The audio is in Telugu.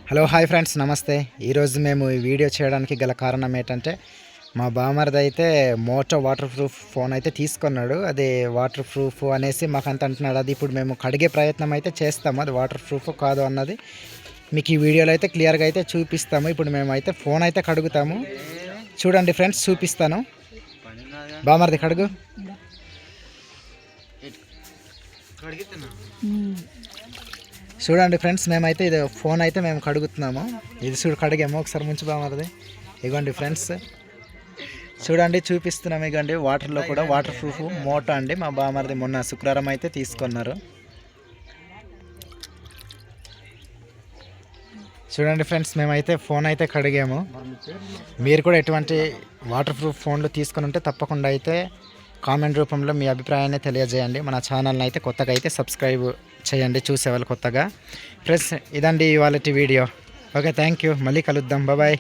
హలో హాయ్ ఫ్రెండ్స్, నమస్తే. ఈరోజు మేము ఈ వీడియో చేయడానికి గల కారణం ఏంటంటే, మా బామర్ది అయితే మోటో వాటర్ ప్రూఫ్ ఫోన్ అయితే తీసుకున్నాడు. అది వాటర్ ప్రూఫ్ అనేసి మాకు అంత అంటున్నాడు. అది ఇప్పుడు మేము కడిగే ప్రయత్నం అయితే చేస్తాము, అది వాటర్ ప్రూఫ్ కాదు అన్నది మీకు ఈ వీడియోలో అయితే క్లియర్గా అయితే చూపిస్తాము. ఇప్పుడు మేమైతే ఫోన్ అయితే కడుగుతాము. చూడండి ఫ్రెండ్స్, చూపిస్తాను. బామర్ది కడుగు. చూడండి ఫ్రెండ్స్, మేమైతే ఇది ఫోన్ అయితే మేము కడుగుతున్నాము. ఇది చూడు, కడిగాము. ఒకసారి ముంచి బామర్ది. ఇగోండి ఫ్రెండ్స్, చూడండి, చూపిస్తున్నాము. ఇగోండి వాటర్లో కూడా వాటర్ ప్రూఫ్ మోటో అండి. మా బామర్ది మొన్న శుక్రవారం అయితే తీసుకున్నారు. చూడండి ఫ్రెండ్స్, మేమైతే ఫోన్ అయితే కడిగాము. మీరు కూడా ఎటువంటి వాటర్ ప్రూఫ్ ఫోన్లు తీసుకొని ఉంటే తప్పకుండా అయితే కామెంట్ రూపంలో మీ అభిప్రాయాన్ని తెలియజేయండి. మన ఛానల్ని అయితే కొత్తగా అయితే సబ్స్క్రైబ్ చేయండి, చూసేవాళ్ళు కొత్తగా. ఫ్రెండ్స్, ఇదండి ఇవాళ వీడియో. Okay, thank you. మళ్ళీ కలుద్దాం. బాయ్.